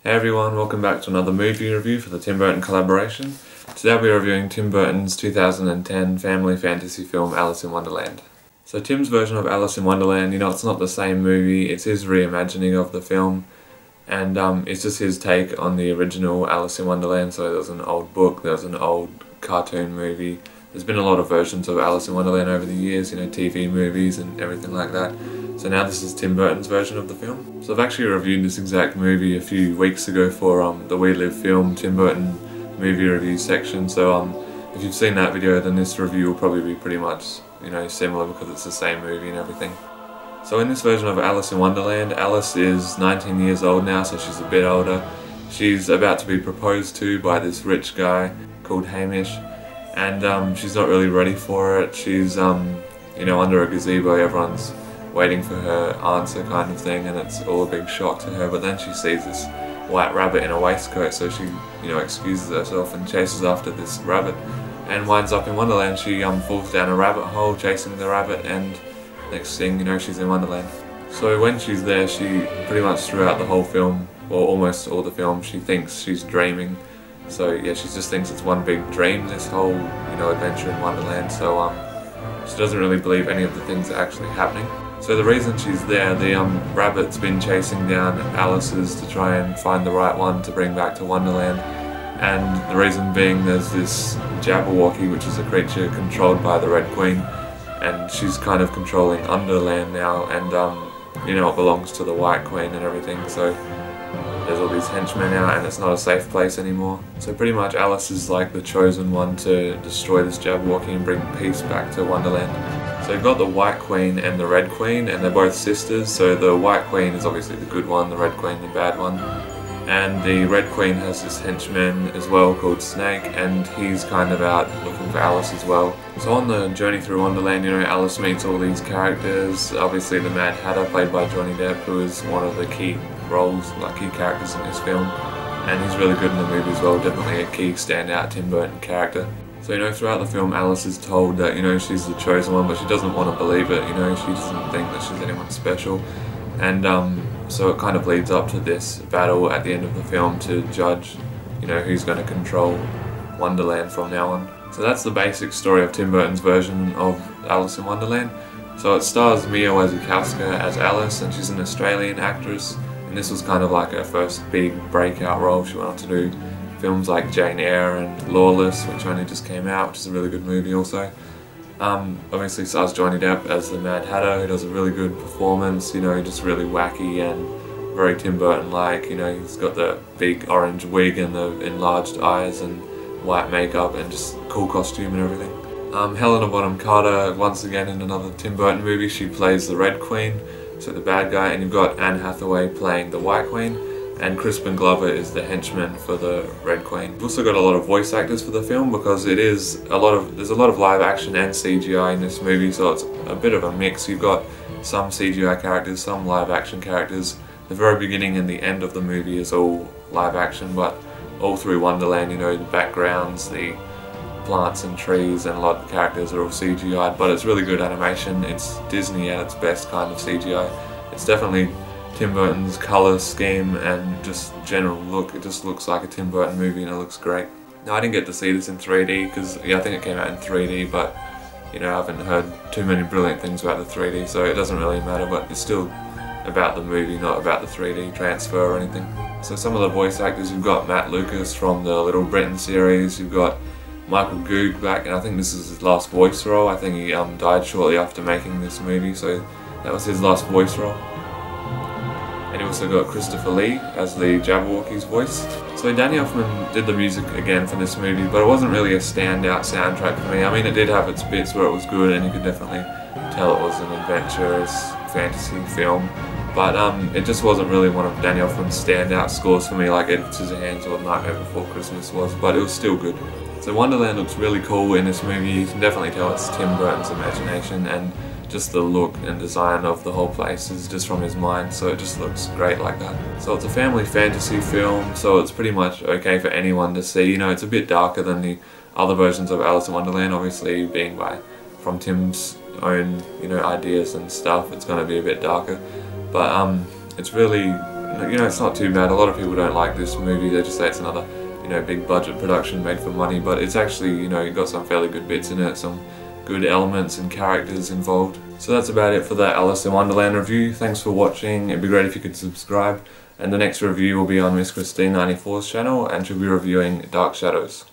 Hey everyone, welcome back to another movie review for the Tim Burton Collaboration. Today I'll be reviewing Tim Burton's 2010 family fantasy film Alice in Wonderland. So Tim's version of Alice in Wonderland, it's not the same movie, it's his reimagining of the film, and it's just his take on the original Alice in Wonderland. So there's an old book, there's an old cartoon movie, there's been a lot of versions of Alice in Wonderland over the years, TV movies and everything like that. So now this is Tim Burton's version of the film. So I've actually reviewed this exact movie a few weeks ago for the We Live film Tim Burton movie review section. So if you've seen that video, then this review will probably be pretty much similar because it's the same movie and everything. So in this version of Alice in Wonderland, Alice is 19 years old now, so she's a bit older. She's about to be proposed to by this rich guy called Hamish, and she's not really ready for it. She's under a gazebo, everyone's waiting for her answer kind of thing, and it's all a big shock to her. But then she sees this white rabbit in a waistcoat, so she excuses herself and chases after this rabbit and winds up in Wonderland. She falls down a rabbit hole chasing the rabbit, and next thing you know, she's in Wonderland. So when she's there, she pretty much throughout the whole film, or almost all the film, she thinks she's dreaming. So yeah, she just thinks it's one big dream, this whole adventure in Wonderland. So she doesn't really believe any of the things are actually happening. So the reason she's there, the rabbit's been chasing down Alice's to try and find the right one to bring back to Wonderland. And the reason being, there's this Jabberwocky, which is a creature controlled by the Red Queen, and she's kind of controlling Underland now, and it belongs to the White Queen and everything. So there's all these henchmen now, and it's not a safe place anymore. So pretty much Alice is like the chosen one to destroy this Jabberwocky and bring peace back to Wonderland. So you've got the White Queen and the Red Queen, and they're both sisters. So the White Queen is obviously the good one, the Red Queen the bad one. And the Red Queen has this henchman as well called Snake, and he's kind of out looking for Alice as well. So on the journey through Wonderland, Alice meets all these characters. Obviously the Mad Hatter, played by Johnny Depp, who is one of the key roles, key characters in this film. And he's really good in the movie as well, definitely a key standout Tim Burton character. So throughout the film, Alice is told that she's the chosen one, but she doesn't want to believe it. She doesn't think that she's anyone special, and so it kind of leads up to this battle at the end of the film to judge who's going to control Wonderland from now on. So that's the basic story of Tim Burton's version of Alice in Wonderland. So it stars Mia Wasikowska as Alice, and she's an Australian actress, and this was kind of like her first big breakout role. She went on to do films like Jane Eyre and Lawless, which only just came out, which is a really good movie also. Obviously stars Johnny Depp as the Mad Hatter, who does a really good performance, just really wacky and very Tim Burton-like. He's got the big orange wig and the enlarged eyes and white makeup and just cool costume and everything. Helena Bonham Carter, once again in another Tim Burton movie, she plays the Red Queen, so the bad guy, and you've got Anne Hathaway playing the White Queen, and Crispin Glover is the henchman for the Red Queen. We've also got a lot of voice actors for the film because there's a lot of live action and CGI in this movie, so it's a bit of a mix. You've got some CGI characters, some live action characters. The very beginning and the end of the movie is all live action, but all through Wonderland, the backgrounds, the plants and trees, and a lot of the characters are all CGI, but it's really good animation. It's Disney at its best kind of CGI. It's definitely Tim Burton's colour scheme and just general look. It just looks like a Tim Burton movie, and it looks great. Now, I didn't get to see this in 3D because I think it came out in 3D, but I haven't heard too many brilliant things about the 3D, so it doesn't really matter. But it's still about the movie, not about the 3D transfer or anything. So some of the voice actors, you've got Matt Lucas from the Little Britain series, you've got Michael Goog back, and I think this is his last voice role. I think he died shortly after making this movie, so that was his last voice role. And you also got Christopher Lee as the Jabberwocky's voice. So Danny Elfman did the music again for this movie, but it wasn't really a standout soundtrack for me. I mean, it did have its bits where it was good, and you could definitely tell it was an adventurous fantasy film, but it just wasn't really one of Danny Elfman's standout scores for me, like Edward Scissorhands or Nightmare Before Christmas was, but it was still good. So Wonderland looks really cool in this movie. You can definitely tell it's Tim Burton's imagination, and just the look and design of the whole place is just from his mind, so it just looks great like that. So it's a family fantasy film, so it's pretty much okay for anyone to see. It's a bit darker than the other versions of Alice in Wonderland, obviously being from Tim's own ideas and stuff, it's going to be a bit darker, but it's really it's not too bad. A lot of people don't like this movie, they just say it's another, big budget production made for money, but it's actually, got some fairly good bits in it, some good elements and characters involved. So that's about it for the Alice in Wonderland review. Thanks for watching. It'd be great if you could subscribe, and the next review will be on Miss Christine 94's channel, and she'll be reviewing Dark Shadows.